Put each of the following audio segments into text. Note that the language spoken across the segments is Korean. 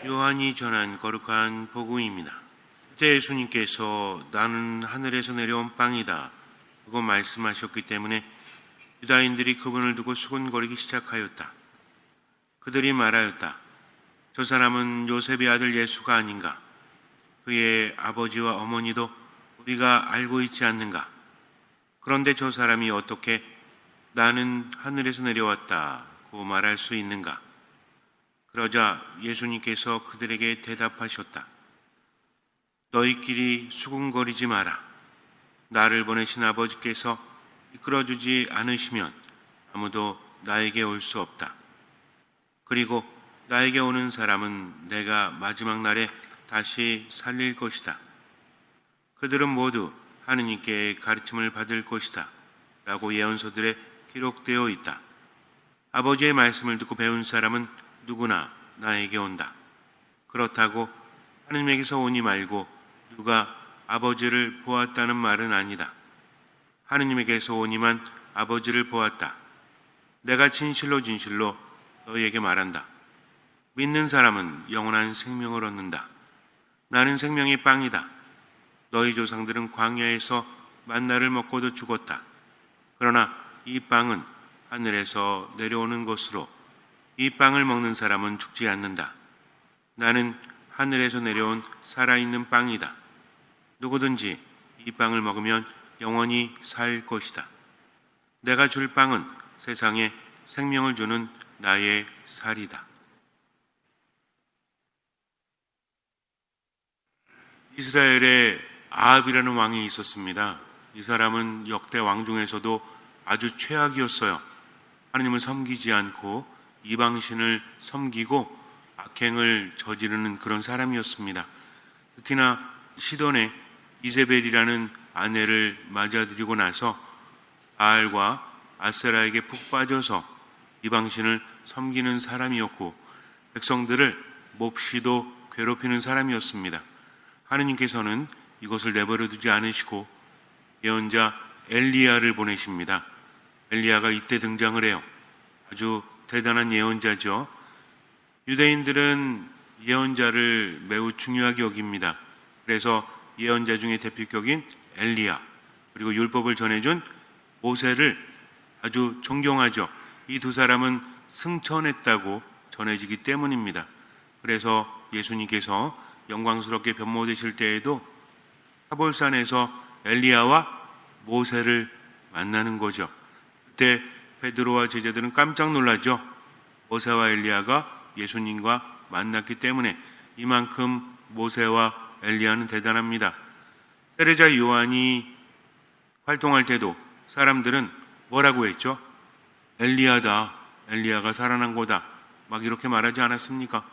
요한이 전한 거룩한 복음입니다. 그때 예수님께서 나는 하늘에서 내려온 빵이다 라고 말씀하셨기 때문에 유다인들이 그분을 두고 수군거리기 시작하였다. 그들이 말하였다. 저 사람은 요셉의 아들 예수가 아닌가? 그의 아버지와 어머니도 우리가 알고 있지 않는가? 그런데 저 사람이 어떻게 나는 하늘에서 내려왔다고 말할 수 있는가? 그러자 예수님께서 그들에게 대답하셨다. 너희끼리 수군거리지 마라. 나를 보내신 아버지께서 이끌어주지 않으시면 아무도 나에게 올 수 없다. 그리고 나에게 오는 사람은 내가 마지막 날에 다시 살릴 것이다. 그들은 모두 하느님께 가르침을 받을 것이다 라고 예언서들에 기록되어 있다. 아버지의 말씀을 듣고 배운 사람은 누구나 나에게 온다. 그렇다고 하느님에게서 오니 말고 누가 아버지를 보았다는 말은 아니다. 하느님에게서 오니만 아버지를 보았다. 내가 진실로 너희에게 말한다. 믿는 사람은 영원한 생명을 얻는다. 나는 생명의 빵이다. 너희 조상들은 광야에서 만나를 먹고도 죽었다. 그러나 이 빵은 하늘에서 내려오는 것으로 이 빵을 먹는 사람은 죽지 않는다. 나는 하늘에서 내려온 살아있는 빵이다. 누구든지 이 빵을 먹으면 영원히 살 것이다. 내가 줄 빵은 세상에 생명을 주는 나의 살이다. 이스라엘에 아합이라는 왕이 있었습니다. 이 사람은 역대 왕 중에서도 아주 최악이었어요. 하나님을 섬기지 않고 이방신을 섬기고 악행을 저지르는 그런 사람이었습니다. 특히나 시돈의 이세벨이라는 아내를 맞아들이고 나서 바알과 아세라에게 푹 빠져서 이방신을 섬기는 사람이었고 백성들을 몹시도 괴롭히는 사람이었습니다. 하느님께서는 이것을 내버려 두지 않으시고 예언자 엘리야를 보내십니다. 엘리야가 이때 등장을 해요. 아주 대단한 예언자죠. 유대인들은 예언자를 매우 중요하게 여깁니다. 그래서 예언자 중에 대표격인 엘리야 그리고 율법을 전해준 모세를 아주 존경하죠. 이 두 사람은 승천했다고 전해지기 때문입니다. 그래서 예수님께서 영광스럽게 변모되실 때에도 타볼산에서 엘리야와 모세를 만나는 거죠. 그때 베드로와 제자들은 깜짝 놀라죠. 모세와 엘리야가 예수님과 만났기 때문에 이만큼 모세와 엘리야는 대단합니다. 세례자 요한이 활동할 때도 사람들은 뭐라고 했죠? 엘리야다. 엘리야가 살아난 거다. 막 이렇게 말하지 않았습니까?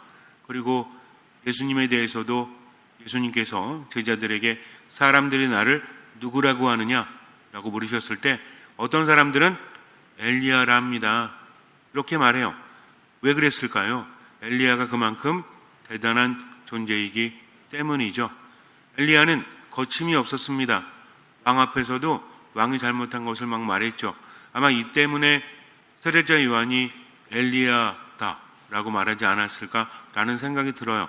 그리고 예수님에 대해서도 예수님께서 제자들에게 사람들이 나를 누구라고 하느냐? 라고 물으셨을 때 어떤 사람들은 엘리야라 합니다. 이렇게 말해요. 왜 그랬을까요? 엘리야가 그만큼 대단한 존재이기 때문이죠. 엘리야는 거침이 없었습니다. 왕 앞에서도 왕이 잘못한 것을 막 말했죠. 아마 이 때문에 세례자 요한이 엘리야다 라고 말하지 않았을까라는 생각이 들어요.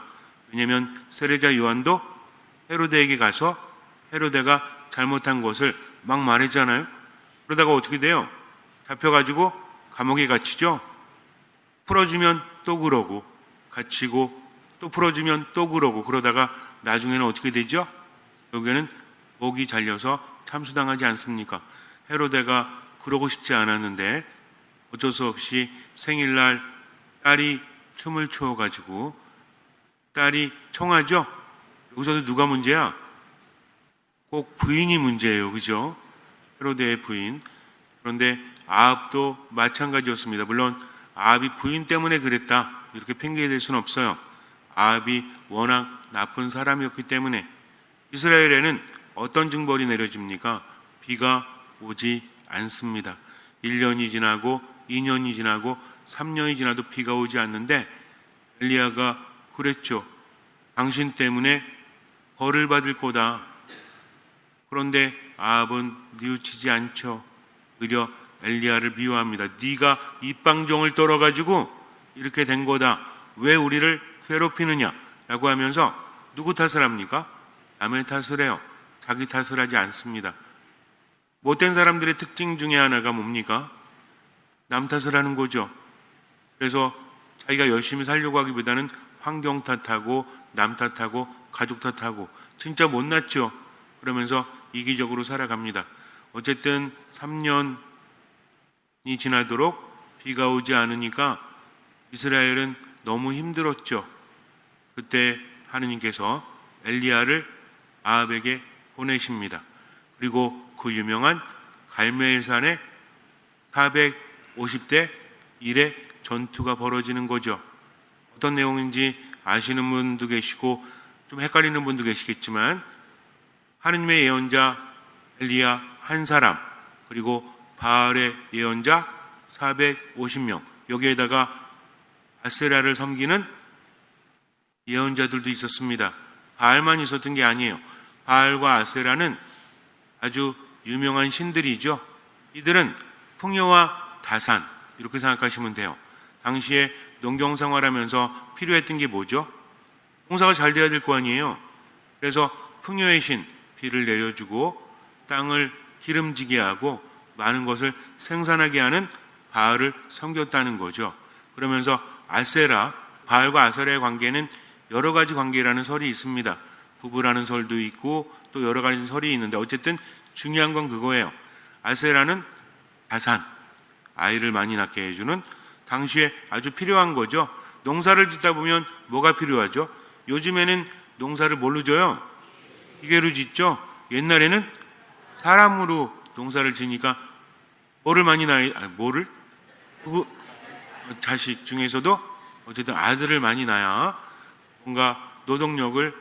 왜냐하면 세례자 요한도 헤로데에게 가서 헤로데가 잘못한 것을 막 말했잖아요. 그러다가 어떻게 돼요? 잡혀가지고 감옥에 갇히죠. 풀어주면 또 그러고 갇히고 또 풀어주면 또 그러고 그러다가 나중에는 어떻게 되죠? 여기에는 목이 잘려서 참수당하지 않습니까? 헤로데가 그러고 싶지 않았는데 어쩔 수 없이 생일날 딸이 춤을 추어가지고 딸이 청하죠? 여기서도 누가 문제야? 꼭 부인이 문제예요. 그죠? 헤로데의 부인. 그런데 아합도 마찬가지였습니다. 물론 아합이 부인 때문에 그랬다 이렇게 핑계댈 수는 없어요. 아합이 워낙 나쁜 사람이었기 때문에. 이스라엘에는 어떤 징벌이 내려집니까? 비가 오지 않습니다. 1년이 지나고 2년이 지나고 3년이 지나도 비가 오지 않는데 엘리야가 그랬죠. 당신 때문에 벌을 받을 거다. 그런데 아합은 뉘우치지 않죠. 오히려 엘리야를 미워합니다. 네가 이 빵종을 떨어가지고 이렇게 된 거다. 왜 우리를 괴롭히느냐라고 하면서 누구 탓을 합니까? 남의 탓을 해요. 자기 탓을 하지 않습니다. 못된 사람들의 특징 중에 하나가 뭡니까? 남 탓을 하는 거죠. 그래서 자기가 열심히 살려고 하기보다는 환경 탓하고 남 탓하고 가족 탓하고 진짜 못났죠. 그러면서 이기적으로 살아갑니다. 어쨌든 3년이 지나도록 비가 오지 않으니까 이스라엘은 너무 힘들었죠. 그때 하느님께서 엘리야를 아합에게 보내십니다. 그리고 그 유명한 갈멜산에 450대 1의 전투가 벌어지는 거죠. 어떤 내용인지 아시는 분도 계시고 좀 헷갈리는 분도 계시겠지만 하느님의 예언자 엘리야 한 사람 그리고 바알의 예언자 450명 여기에다가 아세라를 섬기는 예언자들도 있었습니다. 바알만 있었던 게 아니에요. 바알과 아세라는 아주 유명한 신들이죠. 이들은 풍요와 다산 이렇게 생각하시면 돼요. 당시에 농경 생활하면서 필요했던 게 뭐죠? 농사가 잘 돼야 될 거 아니에요. 그래서 풍요의 신 비를 내려주고 땅을 기름지게 하고 많은 것을 생산하게 하는 바알을 섬겼다는 거죠. 그러면서 아세라, 바알과 아세라의 관계는 여러 가지 관계라는 설이 있습니다. 부부라는 설도 있고 또 여러 가지 설이 있는데 어쨌든 중요한 건 그거예요. 아세라는 다산, 아이를 많이 낳게 해주는 당시에 아주 필요한 거죠. 농사를 짓다 보면 뭐가 필요하죠? 요즘에는 농사를 뭘로 져요? 기계로 짓죠. 옛날에는 사람으로 농사를 지니까 뭐를 많이 뭐를? 자식 중에서도 어쨌든 아들을 많이 낳아야 뭔가 노동력을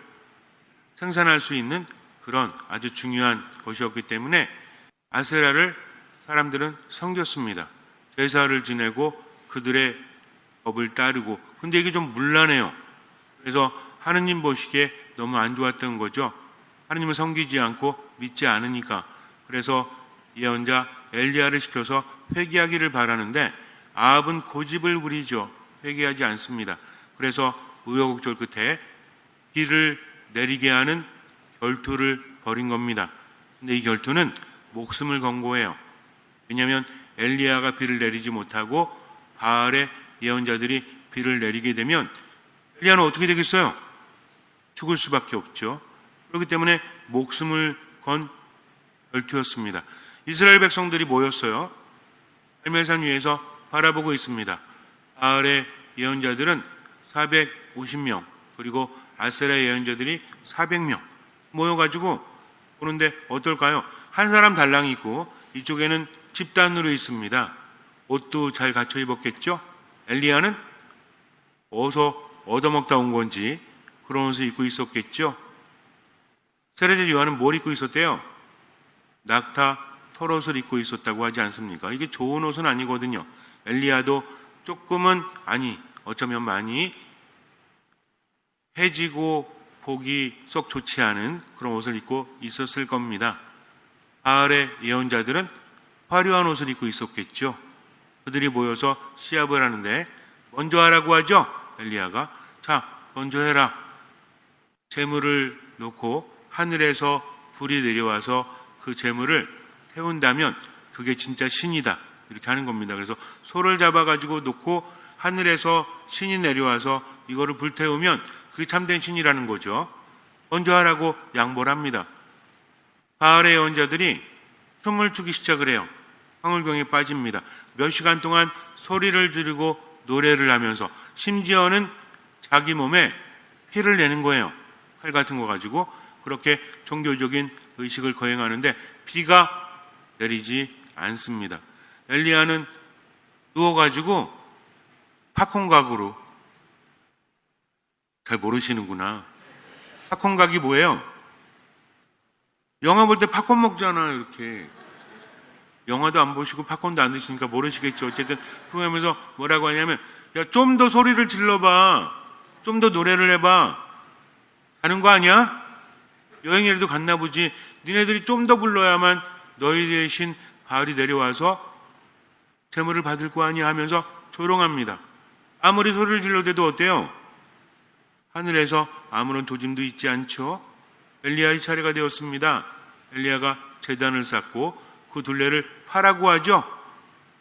생산할 수 있는 그런 아주 중요한 것이었기 때문에 아세라를 사람들은 섬겼습니다. 제사를 지내고 그들의 법을 따르고 근데 이게 좀 문란해요. 그래서 하느님 보시기에 너무 안 좋았던 거죠. 하느님을 섬기지 않고 믿지 않으니까. 그래서 예언자 엘리야를 시켜서 회개하기를 바라는데 아합은 고집을 부리죠. 회개하지 않습니다. 그래서 우여곡절 끝에 비를 내리게 하는 결투를 벌인 겁니다. 근데 이 결투는 목숨을 건 거예요. 왜냐하면 엘리야가 비를 내리지 못하고 바알의 예언자들이 비를 내리게 되면 엘리야는 어떻게 되겠어요? 죽을 수밖에 없죠. 그렇기 때문에 목숨을 건 결투였습니다. 이스라엘 백성들이 모였어요. 갈멜산 위에서 바라보고 있습니다. 바알의 예언자들은 450명 그리고 아세라의 예언자들이 400명 모여가지고 보는데 어떨까요? 한 사람 달랑이 있고 이쪽에는 집단으로 있습니다. 옷도 잘 갖춰 입었겠죠? 엘리야는 어디서 얻어먹다 온 건지 그런 옷을 입고 있었겠죠? 세례자 요한은 뭘 입고 있었대요? 낙타 털옷을 입고 있었다고 하지 않습니까? 이게 좋은 옷은 아니거든요. 엘리야도 조금은 어쩌면 많이 해지고 보기 썩 좋지 않은 그런 옷을 입고 있었을 겁니다. 바알의 예언자들은 화려한 옷을 입고 있었겠죠. 그들이 모여서 시합을 하는데 먼저 하라고 하죠. 엘리야가 자 먼저 해라. 재물을 놓고 하늘에서 불이 내려와서 그 재물을 태운다면 그게 진짜 신이다 이렇게 하는 겁니다. 그래서 소를 잡아가지고 놓고 하늘에서 신이 내려와서 이거를 불태우면 그게 참된 신이라는 거죠. 먼저 하라고 양보를 합니다. 바알의 예언자들이 춤을 추기 시작을 해요. 황홀경에 빠집니다. 몇 시간 동안 소리를 지르고 노래를 하면서 심지어는 자기 몸에 피를 내는 거예요. 칼 같은 거 가지고 그렇게 종교적인 의식을 거행하는데 비가 내리지 않습니다. 엘리야는 누워가지고 팝콘각으로 잘 모르시는구나. 팝콘각이 뭐예요? 영화 볼 때 팝콘 먹잖아 이렇게. 영화도 안 보시고 팝콘도 안 드시니까 모르시겠죠. 어쨌든 그거 하면서 뭐라고 하냐면 야, 좀 더 소리를 질러봐. 좀 더 노래를 해봐. 가는 거 아니야? 여행이라도 갔나 보지. 니네들이 좀 더 불러야만 너희 대신 바알이 내려와서 재물을 받을 거 아니야 하면서 조롱합니다. 아무리 소리를 질러대도 어때요? 하늘에서 아무런 조짐도 있지 않죠. 엘리야의 차례가 되었습니다. 엘리야가 제단을 쌓고 그 둘레를 파라고 하죠.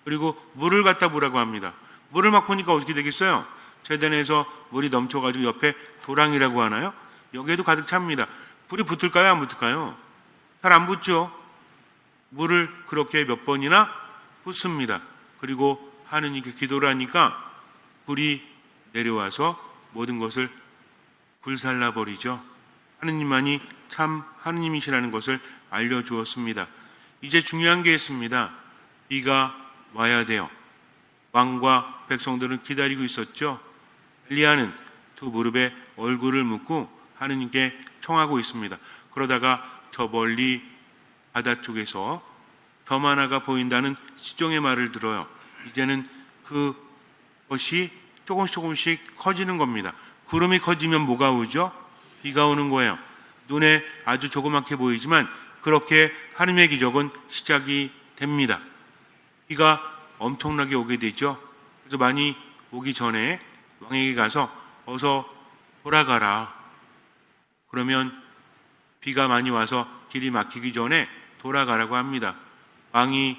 그리고 물을 갖다 부라고 합니다. 물을 막 부니까 어떻게 되겠어요? 제단에서 물이 넘쳐가지고 옆에 도랑이라고 하나요? 여기에도 가득 찹니다. 불이 붙을까요? 안 붙을까요? 잘 안 붙죠. 물을 그렇게 몇 번이나 붓습니다. 그리고 하느님께 기도를 하니까 불이 내려와서 모든 것을 불살라버리죠. 하느님만이 참 하느님이시라는 것을 알려주었습니다. 이제 중요한 게 있습니다. 비가 와야 돼요. 왕과 백성들은 기다리고 있었죠. 엘리야는 두 무릎에 얼굴을 묻고 하느님께 청하고 있습니다. 그러다가 저 멀리 바다 쪽에서 섬 하나가 보인다는 시종의 말을 들어요. 이제는 그것이 조금씩 커지는 겁니다. 구름이 커지면 뭐가 오죠? 비가 오는 거예요. 눈에 아주 조그맣게 보이지만 그렇게 하느님의 기적은 시작이 됩니다. 비가 엄청나게 오게 되죠. 그래서 많이 오기 전에 왕에게 가서 어서 돌아가라. 그러면 비가 많이 와서 길이 막히기 전에 돌아가라고 합니다. 왕이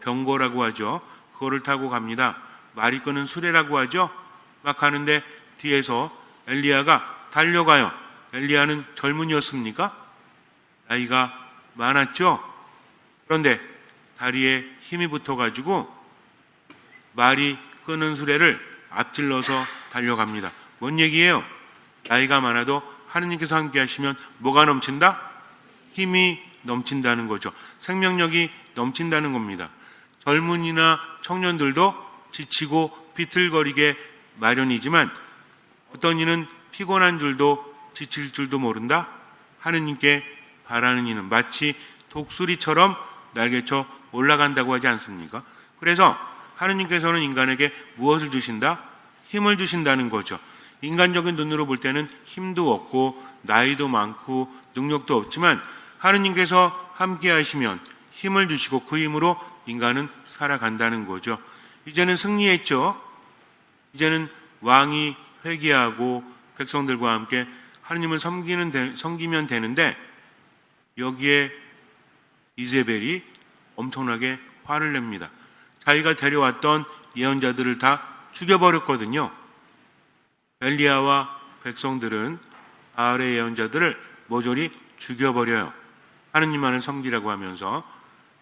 병거라고 하죠. 그거를 타고 갑니다. 말이 끄는 수레라고 하죠. 막 가는데 뒤에서 엘리야가 달려가요. 엘리야는 젊은이였습니까? 나이가 많았죠. 그런데 다리에 힘이 붙어가지고 말이 끄는 수레를 앞질러서 달려갑니다. 뭔 얘기예요? 나이가 많아도 하느님께서 함께 하시면 뭐가 넘친다? 힘이 넘친다는 거죠. 생명력이 넘친다는 겁니다. 젊은이나 청년들도 지치고 비틀거리게 마련이지만 어떤 이는 피곤한 줄도 지칠 줄도 모른다. 하느님께 바라는 이는 마치 독수리처럼 날개쳐 올라간다고 하지 않습니까? 그래서 하느님께서는 인간에게 무엇을 주신다? 힘을 주신다는 거죠. 인간적인 눈으로 볼 때는 힘도 없고 나이도 많고 능력도 없지만 하느님께서 함께 하시면 힘을 주시고 그 힘으로 인간은 살아간다는 거죠. 이제는 승리했죠. 이제는 왕이 회개하고 백성들과 함께 하느님을 섬기면 되는데 여기에 이세벨이 엄청나게 화를 냅니다. 자기가 데려왔던 예언자들을 다 죽여버렸거든요. 엘리야와 백성들은 바알의 예언자들을 모조리 죽여버려요. 하느님만을 섬기라고 하면서.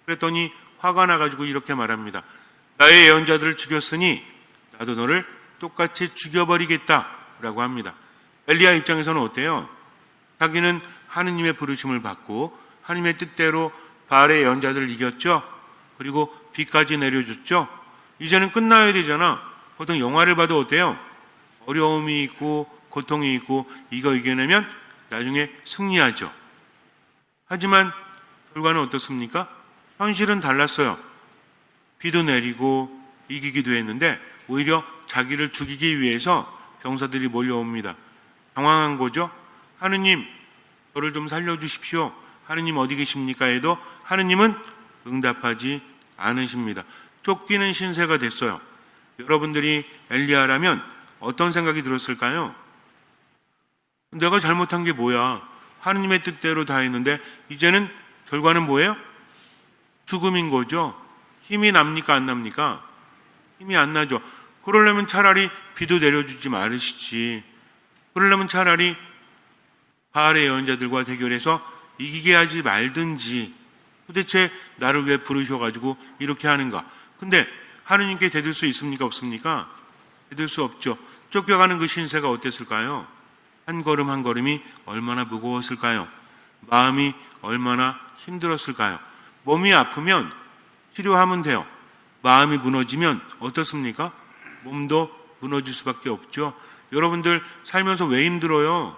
그랬더니 화가 나가지고 이렇게 말합니다. 나의 예언자들을 죽였으니 나도 너를 똑같이 죽여버리겠다 라고 합니다. 엘리야 입장에서는 어때요? 자기는 하느님의 부르심을 받고 하느님의 뜻대로 바알의 예언자들을 이겼죠. 그리고 비까지 내려줬죠. 이제는 끝나야 되잖아. 보통 영화를 봐도 어때요? 어려움이 있고 고통이 있고 이거 이겨내면 나중에 승리하죠. 하지만 결과는 어떻습니까? 현실은 달랐어요. 비도 내리고 이기기도 했는데 오히려 자기를 죽이기 위해서 병사들이 몰려옵니다. 당황한 거죠. 하느님, 저를 좀 살려주십시오. 하느님 어디 계십니까? 해도 하느님은 응답하지 않으십니다. 쫓기는 신세가 됐어요. 여러분들이 엘리야라면 어떤 생각이 들었을까요? 내가 잘못한 게 뭐야? 하느님의 뜻대로 다 했는데 이제는 결과는 뭐예요? 죽음인 거죠. 힘이 납니까? 안 납니까? 힘이 안 나죠. 그러려면 차라리 비도 내려주지 말으시지. 그러려면 차라리 바알의 예언자들과 대결해서 이기게 하지 말든지. 도대체 나를 왜 부르셔가지고 이렇게 하는가? 근데 하느님께 대들 수 있습니까? 없습니까? 대들 수 없죠. 쫓겨가는 그 신세가 어땠을까요? 한 걸음 한 걸음이 얼마나 무거웠을까요? 마음이 얼마나 힘들었을까요? 몸이 아프면 치료하면 돼요. 마음이 무너지면 어떻습니까? 몸도 무너질 수밖에 없죠. 여러분들 살면서 왜 힘들어요?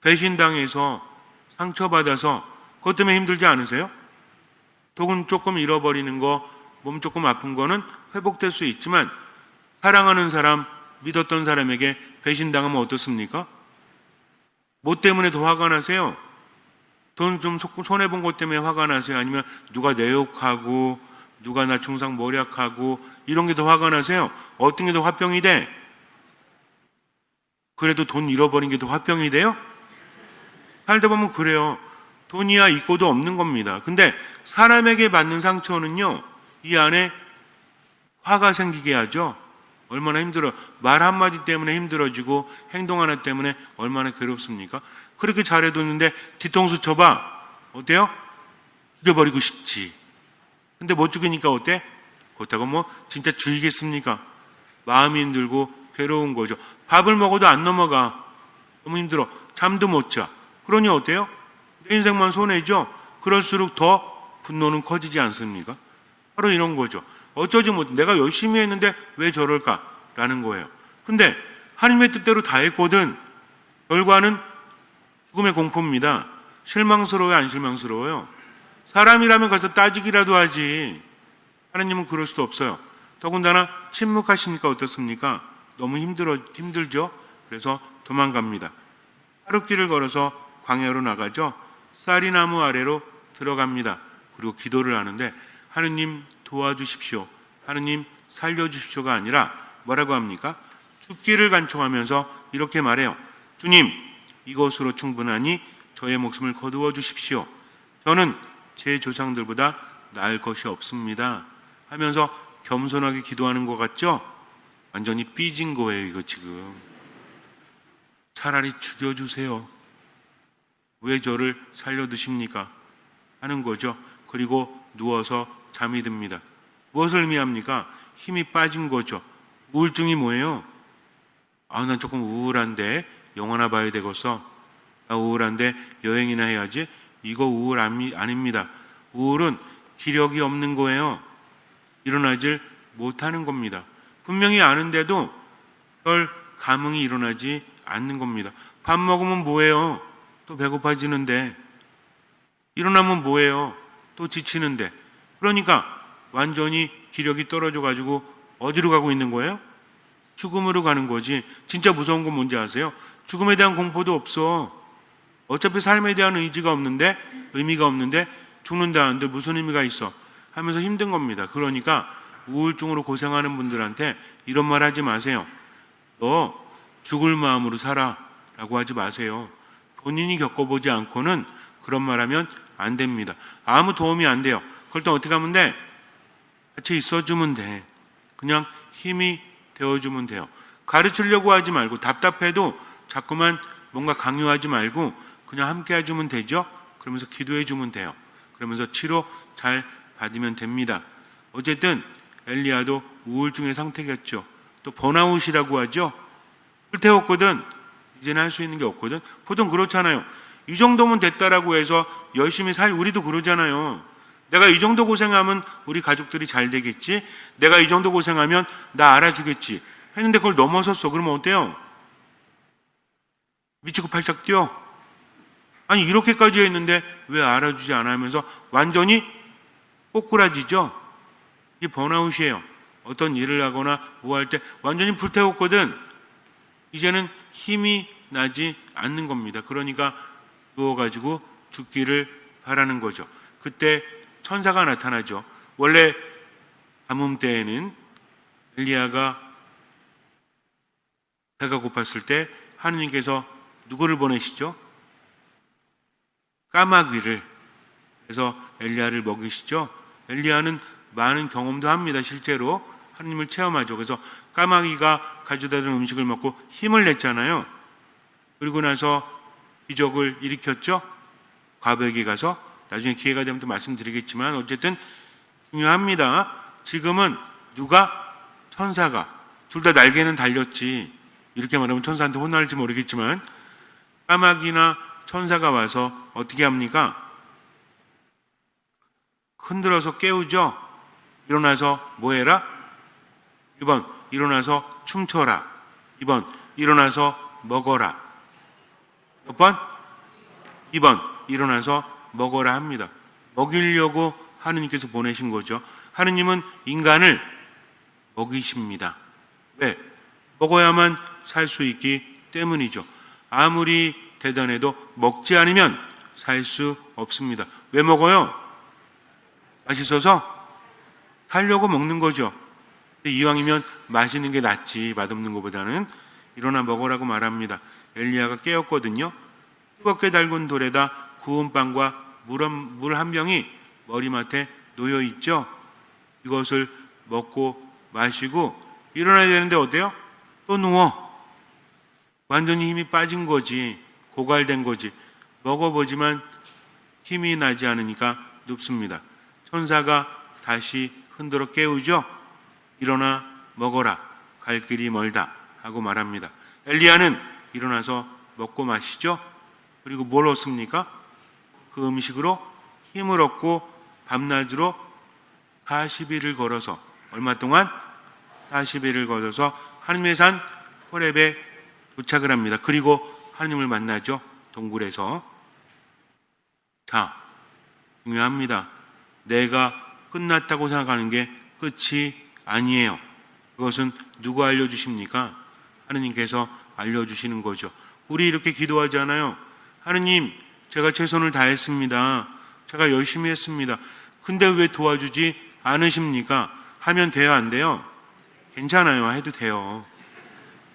배신당해서 상처받아서 그것 때문에 힘들지 않으세요? 돈 조금 잃어버리는 거, 몸 조금 아픈 거는 회복될 수 있지만 사랑하는 사람, 믿었던 사람에게 배신당하면 어떻습니까? 뭐 때문에 더 화가 나세요? 돈 좀 손해본 것 때문에 화가 나세요? 아니면 누가 내 욕하고 누가 나 중상모략하고 이런 게 더 화가 나세요? 어떤 게 더 화병이 돼? 그래도 돈 잃어버린 게 더 화병이 돼요? 살다 보면 그래요. 돈이야 있고도 없는 겁니다. 근데 사람에게 받는 상처는요, 이 안에 화가 생기게 하죠. 얼마나 힘들어. 말 한마디 때문에 힘들어지고 행동 하나 때문에 얼마나 괴롭습니까? 그렇게 잘해뒀는데 뒤통수 쳐봐. 어때요? 죽여버리고 싶지. 근데 못 죽이니까 어때? 그렇다고 뭐 진짜 죽이겠습니까? 마음이 힘들고 괴로운 거죠. 밥을 먹어도 안 넘어가. 너무 힘들어. 잠도 못 자. 그러니 어때요? 내 인생만 손해죠. 그럴수록 더 분노는 커지지 않습니까? 바로 이런 거죠. 어쩌지 못, 내가 열심히 했는데 왜 저럴까라는 거예요. 근데 하나님의 뜻대로 다 했거든. 결과는 죽음의 공포입니다. 실망스러워요, 안 실망스러워요? 사람이라면 가서 따지기라도 하지. 하나님은 그럴 수도 없어요. 더군다나 침묵하시니까 어떻습니까? 너무 힘들죠? 그래서 도망갑니다. 하룻길을 걸어서 광야로 나가죠. 쌀이나무 아래로 들어갑니다. 그리고 기도를 하는데 하느님 도와주십시오. 하느님 살려주십시오가 아니라 뭐라고 합니까? 죽기를 간청하면서 이렇게 말해요. 주님, 이것으로 충분하니 저의 목숨을 거두어 주십시오. 저는 제 조상들보다 나을 것이 없습니다. 하면서 겸손하게 기도하는 것 같죠? 완전히 삐진 거예요, 이거 지금. 차라리 죽여주세요. 왜 저를 살려두십니까? 하는 거죠. 그리고 누워서 잠이 듭니다. 무엇을 의미합니까? 힘이 빠진 거죠. 우울증이 뭐예요? 난 조금 우울한데 영화나 봐야 되겠어. 나 우울한데 여행이나 해야지. 이거 우울 아닙니다. 우울은 기력이 없는 거예요. 일어나질 못하는 겁니다. 분명히 아는데도 별 감흥이 일어나지 않는 겁니다. 밥 먹으면 뭐해요? 또 배고파지는데. 일어나면 뭐해요? 또 지치는데. 그러니까 완전히 기력이 떨어져가지고 어디로 가고 있는 거예요? 죽음으로 가는 거지. 진짜 무서운 건 뭔지 아세요? 죽음에 대한 공포도 없어. 어차피 삶에 대한 의지가 없는데, 의미가 없는데 죽는다는데 무슨 의미가 있어? 하면서 힘든 겁니다. 그러니까 우울증으로 고생하는 분들한테 이런 말 하지 마세요. 너 죽을 마음으로 살아 라고 하지 마세요. 본인이 겪어보지 않고는 그런 말 하면 안 됩니다. 아무 도움이 안 돼요. 그럴 땐 어떻게 하면 돼? 같이 있어주면 돼. 그냥 힘이 되어주면 돼요. 가르치려고 하지 말고, 답답해도 자꾸만 뭔가 강요하지 말고 그냥 함께 해주면 되죠. 그러면서 기도해주면 돼요. 그러면서 치료 잘 받으면 됩니다. 어쨌든 엘리야도 우울증의 상태겠죠. 또 번아웃이라고 하죠. 불태웠거든. 이제는 할 수 있는 게 없거든. 보통 그렇잖아요. 이 정도면 됐다라고 해서 열심히 우리도 그러잖아요. 내가 이 정도 고생하면 우리 가족들이 잘 되겠지. 내가 이 정도 고생하면 나 알아주겠지. 했는데 그걸 넘어섰어. 그러면 어때요? 미치고 팔짝 뛰어. 아니 이렇게까지 했는데 왜 알아주지 않아 하면서 완전히 꼬꾸라지죠. 이게 번아웃이에요. 어떤 일을 하거나 뭐 할 때 완전히 불태웠거든. 이제는 힘이 나지 않는 겁니다. 그러니까 누워가지고 죽기를 바라는 거죠. 그때 천사가 나타나죠. 원래 가뭄 때에는 엘리야가 배가 고팠을 때 하느님께서 누구를 보내시죠? 까마귀를. 그래서 엘리야를 먹이시죠. 엘리야는 많은 경험도 합니다. 실제로 하느님을 체험하죠. 그래서 까마귀가 가져다 준 음식을 먹고 힘을 냈잖아요. 그리고 나서 기적을 일으켰죠. 과부에게 가서. 나중에 기회가 되면 또 말씀드리겠지만 어쨌든 중요합니다. 지금은 천사가 둘 다 날개는 달렸지. 이렇게 말하면 천사한테 혼날지 모르겠지만 까마귀나 천사가 와서 어떻게 합니까? 흔들어서 깨우죠. 일어나서 뭐 해라? 1번 일어나서 춤춰라. 2번 일어나서 먹어라. 몇 번? 2번 일어나서 먹어라 합니다. 먹이려고 하느님께서 보내신 거죠. 하느님은 인간을 먹이십니다. 왜? 먹어야만 살 수 있기 때문이죠. 아무리 대단해도 먹지 않으면 살 수 없습니다. 왜 먹어요? 맛있어서 살려고 먹는 거죠. 이왕이면 맛있는 게 낫지, 맛없는 것보다는. 일어나 먹으라고 말합니다. 엘리야가 깨었거든요. 뜨겁게 달군 돌에다 구운 빵과 물 한 병이 머리맡에 놓여 있죠. 이것을 먹고 마시고 일어나야 되는데 어때요? 또 누워. 완전히 힘이 빠진 거지, 고갈된 거지. 먹어보지만 힘이 나지 않으니까 눕습니다. 천사가 다시 흔들어 깨우죠. 일어나 먹어라, 갈 길이 멀다 하고 말합니다. 엘리야는 일어나서 먹고 마시죠. 그리고 뭘 얻습니까? 그 음식으로 힘을 얻고 밤낮으로 40일을 걸어서, 얼마 동안? 40일을 걸어서 하나님의 산 호렙에 도착을 합니다. 그리고 하나님을 만나죠. 동굴에서. 자, 중요합니다. 내가 끝났다고 생각하는 게 끝이 아니에요. 그것은 누가 알려주십니까? 하느님께서 알려주시는 거죠. 우리 이렇게 기도하잖아요. 하느님, 제가 최선을 다했습니다. 제가 열심히 했습니다. 근데 왜 도와주지 않으십니까? 하면 돼요, 안 돼요? 괜찮아요. 해도 돼요.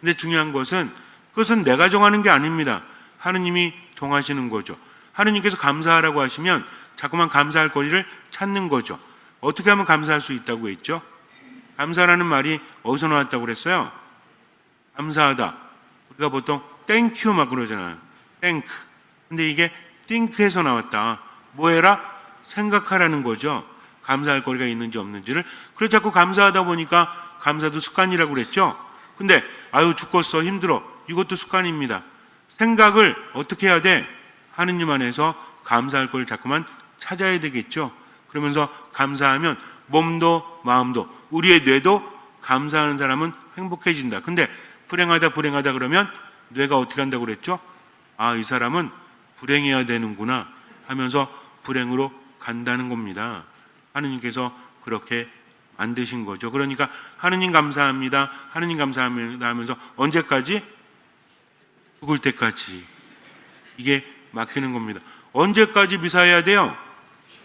근데 중요한 것은 그것은 내가 정하는 게 아닙니다. 하느님이 정하시는 거죠. 하느님께서 감사하라고 하시면 자꾸만 감사할 거리를 찾는 거죠. 어떻게 하면 감사할 수 있다고 했죠? 감사라는 말이 어디서 나왔다고 그랬어요? 감사하다. 우리가 보통 땡큐 막 그러잖아요. 땡크. 근데 이게 think에서 나왔다. 뭐 해라? 생각하라는 거죠. 감사할 거리가 있는지 없는지를. 그래서 자꾸 감사하다 보니까 감사도 습관이라고 그랬죠. 근데 아유 죽겠어, 힘들어. 이것도 습관입니다. 생각을 어떻게 해야 돼? 하느님 안에서 감사할 걸 자꾸만 찾아야 되겠죠. 그러면서 감사하면 몸도 마음도 우리의 뇌도 감사하는 사람은 행복해진다. 근데 불행하다 그러면 뇌가 어떻게 한다고 그랬죠? 아, 이 사람은 불행해야 되는구나 하면서 불행으로 간다는 겁니다. 하느님께서 그렇게 만드신 거죠. 그러니까 하느님 감사합니다. 하느님 감사합니다 하면서 언제까지? 죽을 때까지. 이게 맡기는 겁니다. 언제까지 미사해야 돼요?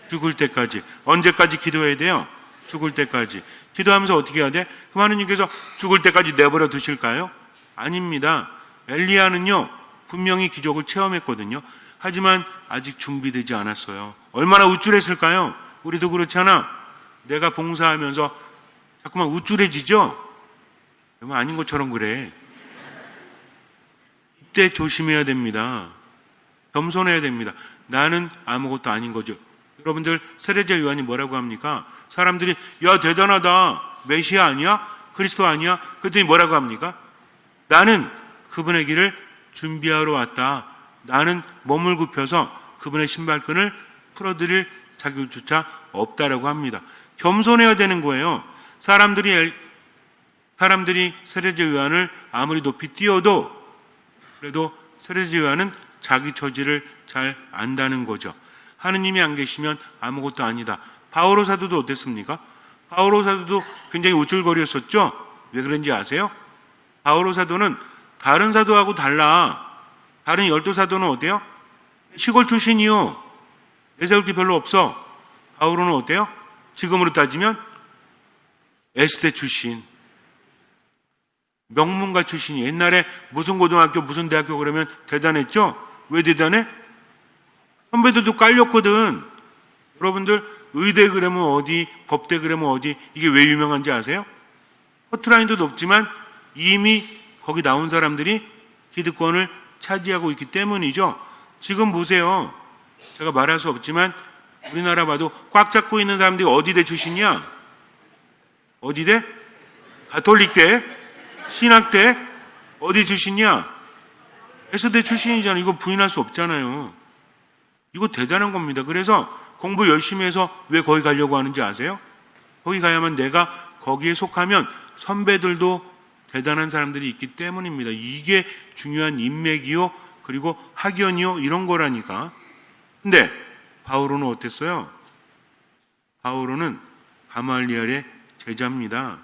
죽을 때까지. 언제까지 기도해야 돼요? 죽을 때까지. 기도하면서 어떻게 해야 돼? 그럼 하느님께서 죽을 때까지 내버려 두실까요? 아닙니다. 엘리야는요, 분명히 기적을 체험했거든요. 하지만 아직 준비되지 않았어요. 얼마나 우쭐했을까요? 우리도 그렇잖아. 내가 봉사하면서 자꾸만 우쭐해지죠? 그러면 아닌 것처럼 그래. 이때 조심해야 됩니다. 겸손해야 됩니다. 나는 아무것도 아닌 거죠. 여러분들, 세례자 요한이 뭐라고 합니까? 사람들이 야 대단하다, 메시아 아니야? 그리스도 아니야? 그랬더니 뭐라고 합니까? 나는 그분의 길을 준비하러 왔다. 나는 몸을 굽혀서 그분의 신발끈을 풀어드릴 자격조차 없다라고 합니다. 겸손해야 되는 거예요. 사람들이 세례자 요한을 아무리 높이 띄워도 그래도 세례자 요한은 자기 처지를 잘 안다는 거죠. 하느님이 안 계시면 아무것도 아니다. 바오로 사도도 어땠습니까? 바오로 사도도 굉장히 우쭐거렸었죠. 왜 그런지 아세요? 바오로 사도는 다른 사도하고 달라. 다른 12사도는 어때요? 시골 출신이요. 내세울 게 별로 없어. 바오로는 어때요? 지금으로 따지면 S대 출신, 명문가 출신이. 옛날에 무슨 고등학교 무슨 대학교 그러면 대단했죠. 왜 대단해? 선배들도 깔렸거든. 여러분들 의대 그러면 어디, 법대 그러면 어디, 이게 왜 유명한지 아세요? 커트라인도 높지만 이미 거기 나온 사람들이 기득권을 차지하고 있기 때문이죠. 지금 보세요. 제가 말할 수 없지만 우리나라 봐도 꽉 잡고 있는 사람들이 어디대 출신이야? 어디대? 가톨릭대? 신학대? 어디 출신이야? S대 출신이잖아. 이거 부인할 수 없잖아요. 이거 대단한 겁니다. 그래서 공부 열심히 해서 왜 거기 가려고 하는지 아세요? 거기 가야만 내가 거기에 속하면 선배들도 대단한 사람들이 있기 때문입니다. 이게 중요한 인맥이요, 그리고 학연이요, 이런 거라니까. 근데 바오로는 어땠어요? 바오로는 가말리엘의 제자입니다.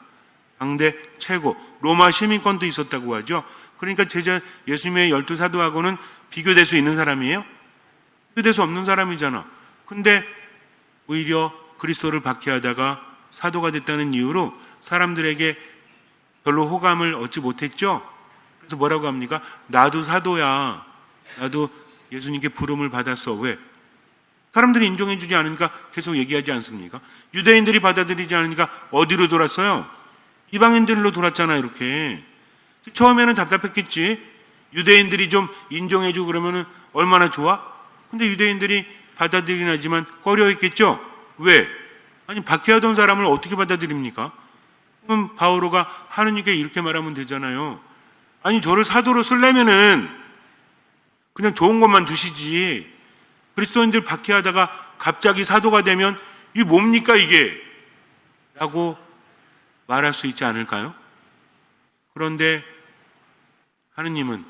당대 최고, 로마 시민권도 있었다고 하죠. 그러니까 제자 예수님의 12사도하고는 비교될 수 있는 사람이에요? 비교될 수 없는 사람이잖아. 근데 오히려 그리스도를 박해하다가 사도가 됐다는 이유로 사람들에게 별로 호감을 얻지 못했죠. 그래서 뭐라고 합니까? 나도 사도야. 나도 예수님께 부름을 받았어. 왜? 사람들이 인정해주지 않으니까 계속 얘기하지 않습니까? 유대인들이 받아들이지 않으니까 어디로 돌았어요? 이방인들로 돌았잖아요. 이렇게. 처음에는 답답했겠지. 유대인들이 좀 인정해주고 그러면은 얼마나 좋아? 근데 유대인들이 받아들이긴 하지만 꺼려했겠죠. 왜? 아니 박해하던 사람을 어떻게 받아들입니까? 그럼 바오로가 하느님께 이렇게 말하면 되잖아요. 아니 저를 사도로 쓰려면은 그냥 좋은 것만 주시지. 그리스도인들 박해하다가 갑자기 사도가 되면 이게 뭡니까 이게? 라고 말할 수 있지 않을까요? 그런데 하느님은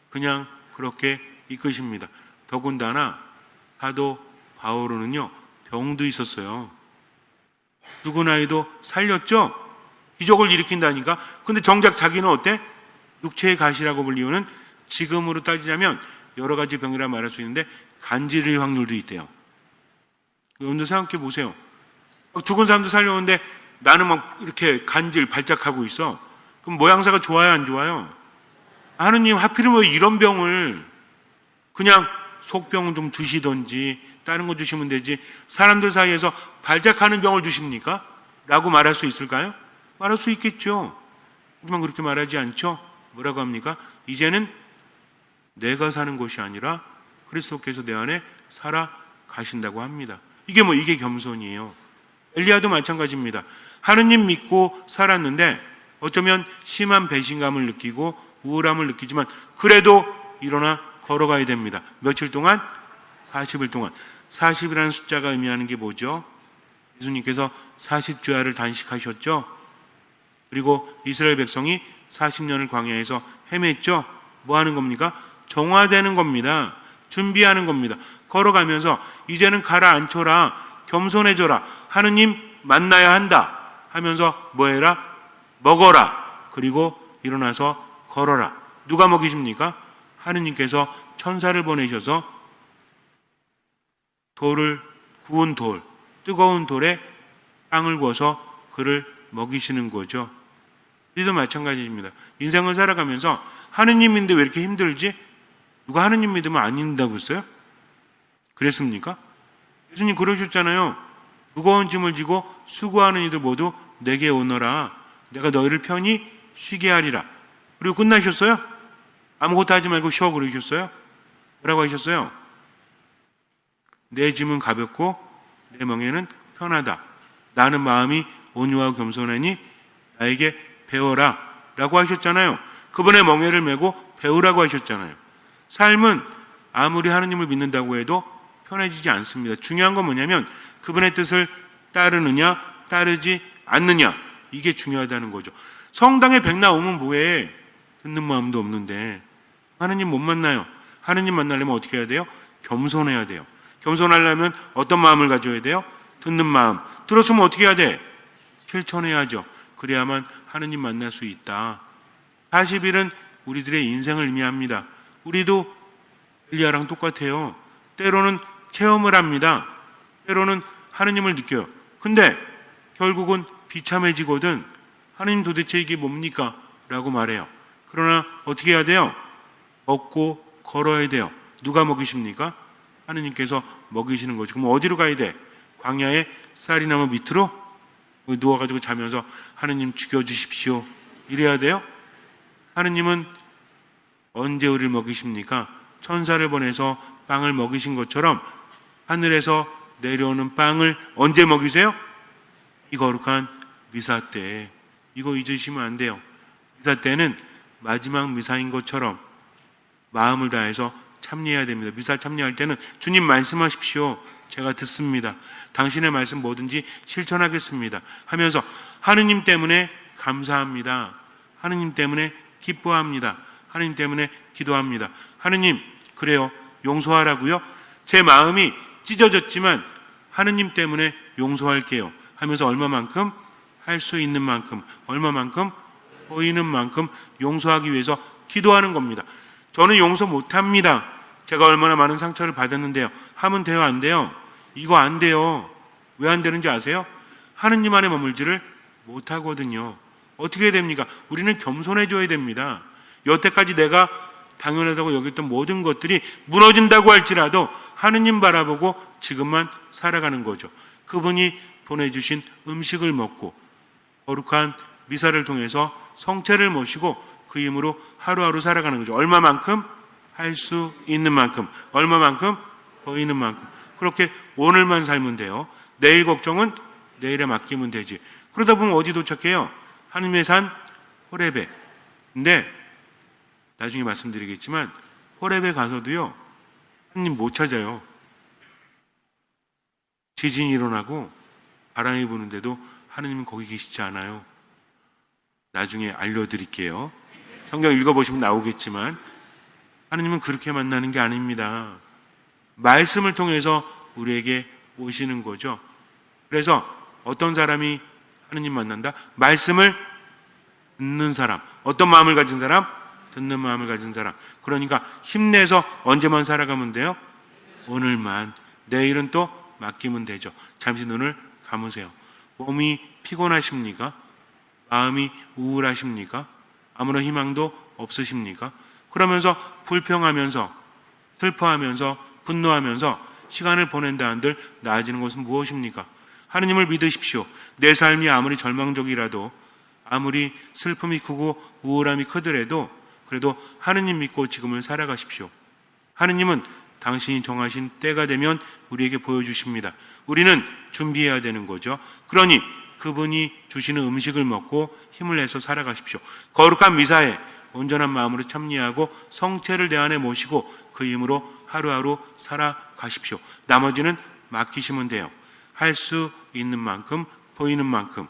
그냥 그렇게 이끄십니다. 더군다나 사도 바오로는요 병도 있었어요. 죽은 아이도 살렸죠. 기적을 일으킨다니까. 근데 정작 자기는 어때? 육체의 가시라고 불리우는, 지금으로 따지자면 여러 가지 병이라 말할 수 있는데 간질일 확률도 있대요. 여러분들 생각해 보세요. 죽은 사람도 살려오는데 나는 막 이렇게 간질 발작하고 있어. 그럼 모양새가 좋아요 안 좋아요? 하느님 하필이면 왜 이런 병을, 그냥 속병은 좀 주시던지 다른 거 주시면 되지 사람들 사이에서 발작하는 병을 주십니까? 라고 말할 수 있을까요? 말할 수 있겠죠. 하지만 그렇게 말하지 않죠. 뭐라고 합니까? 이제는 내가 사는 것이 아니라 그리스도께서 내 안에 살아가신다고 합니다. 이게 겸손이에요. 엘리야도 마찬가지입니다. 하느님 믿고 살았는데 어쩌면 심한 배신감을 느끼고 우울함을 느끼지만 그래도 일어나 걸어가야 됩니다. 며칠 동안? 40일 동안. 40이라는 숫자가 의미하는 게 뭐죠? 예수님께서 40주야를 단식하셨죠. 그리고 이스라엘 백성이 40년을 광야에서 헤맸죠. 뭐 하는 겁니까? 정화되는 겁니다. 준비하는 겁니다. 걸어가면서 이제는 가라앉혀라, 겸손해져라, 하느님 만나야 한다 하면서 뭐 해라? 먹어라. 그리고 일어나서 걸어라. 누가 먹이십니까? 하느님께서 천사를 보내셔서 구운 돌, 뜨거운 돌에 빵을 구워서 그를 먹이시는 거죠. 우리도 마찬가지입니다. 인생을 살아가면서 하느님인데 왜 이렇게 힘들지? 누가 하느님 믿으면 안 힘든다고 했어요? 그랬습니까? 예수님 그러셨잖아요. 무거운 짐을 지고 수고하는 이들 모두 내게 오너라. 내가 너희를 편히 쉬게 하리라. 그리고 끝나셨어요? 아무것도 하지 말고 쉬어 그러셨어요? 뭐라고 하셨어요? 내 짐은 가볍고 내 멍에는 편하다. 나는 마음이 온유하고 겸손하니 나에게 배워라 라고 하셨잖아요. 그분의 멍에를 메고 배우라고 하셨잖아요. 삶은 아무리 하느님을 믿는다고 해도 편해지지 않습니다. 중요한 건 뭐냐면 그분의 뜻을 따르느냐 따르지 않느냐, 이게 중요하다는 거죠. 성당에 백날 오면 뭐해? 듣는 마음도 없는데 하느님 못 만나요. 하느님 만나려면 어떻게 해야 돼요? 겸손해야 돼요. 겸손하려면 어떤 마음을 가져야 돼요? 듣는 마음. 들었으면 어떻게 해야 돼? 실천해야죠. 그래야만 하느님 만날 수 있다. 40일은 우리들의 인생을 의미합니다. 우리도 엘리야랑 똑같아요. 때로는 체험을 합니다. 때로는 하느님을 느껴요. 근데 결국은 비참해지거든. 하느님 도대체 이게 뭡니까? 라고 말해요. 그러나 어떻게 해야 돼요? 먹고 걸어야 돼요. 누가 먹이십니까? 하느님께서 먹이시는 거죠. 그럼 어디로 가야 돼? 광야의 쌀이나무 밑으로 누워가지고 자면서 하느님 죽여주십시오 이래야 돼요? 하느님은 언제 우리를 먹이십니까? 천사를 보내서 빵을 먹이신 것처럼 하늘에서 내려오는 빵을 언제 먹이세요? 이 거룩한 미사 때. 이거 잊으시면 안 돼요. 미사 때는 마지막 미사인 것처럼 마음을 다해서 참여해야 됩니다. 미사 참여할 때는 주님 말씀하십시오. 제가 듣습니다. 당신의 말씀 뭐든지 실천하겠습니다 하면서 하느님 때문에 감사합니다. 하느님 때문에 기뻐합니다. 하느님 때문에 기도합니다. 하느님, 그래요. 용서하라고요? 제 마음이 찢어졌지만 하느님 때문에 용서할게요 하면서 얼마만큼? 할 수 있는 만큼, 얼마만큼? 보이는 만큼 용서하기 위해서 기도하는 겁니다. 저는 용서 못합니다. 제가 얼마나 많은 상처를 받았는데요. 하면 돼요, 안 돼요? 이거 안 돼요. 왜 안 되는지 아세요? 하느님 안에 머물지를 못하거든요. 어떻게 해야 됩니까? 우리는 겸손해져야 됩니다. 여태까지 내가 당연하다고 여겼던 모든 것들이 무너진다고 할지라도 하느님 바라보고 지금만 살아가는 거죠. 그분이 보내주신 음식을 먹고 거룩한 미사를 통해서 성체를 모시고 그 힘으로 하루하루 살아가는 거죠. 얼마만큼? 할 수 있는 만큼. 얼마만큼? 보이는 만큼. 그렇게 오늘만 살면 돼요. 내일 걱정은 내일에 맡기면 되지. 그러다 보면 어디 도착해요? 하느님의 산 호렙에. 근데 나중에 말씀드리겠지만 호렙에 가서도요, 하느님 못 찾아요. 지진이 일어나고 바람이 부는데도 하느님은 거기 계시지 않아요. 나중에 알려드릴게요. 성경 읽어보시면 나오겠지만 하느님은 그렇게 만나는 게 아닙니다. 말씀을 통해서 우리에게 오시는 거죠. 그래서 어떤 사람이 하느님 만난다? 말씀을 듣는 사람. 어떤 마음을 가진 사람? 듣는 마음을 가진 사람. 그러니까 힘내서 언제만 살아가면 돼요? 오늘만. 내일은 또 맡기면 되죠. 잠시 눈을 감으세요. 몸이 피곤하십니까? 마음이 우울하십니까? 아무런 희망도 없으십니까? 그러면서 불평하면서 슬퍼하면서 분노하면서 시간을 보낸다 한들 나아지는 것은 무엇입니까? 하느님을 믿으십시오. 내 삶이 아무리 절망적이라도 아무리 슬픔이 크고 우울함이 크더라도 그래도 하느님 믿고 지금을 살아가십시오. 하느님은 당신이 정하신 때가 되면 우리에게 보여주십니다. 우리는 준비해야 되는 거죠. 그러니 그분이 주시는 음식을 먹고 힘을 내서 살아가십시오. 거룩한 미사에 온전한 마음으로 참여하고 성체를 내 안에 모시고 그 힘으로 하루하루 살아가십시오. 나머지는 맡기시면 돼요. 할 수 있는 만큼, 보이는 만큼.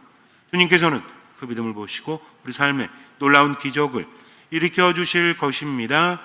주님께서는 그 믿음을 보시고 우리 삶에 놀라운 기적을 일으켜 주실 것입니다.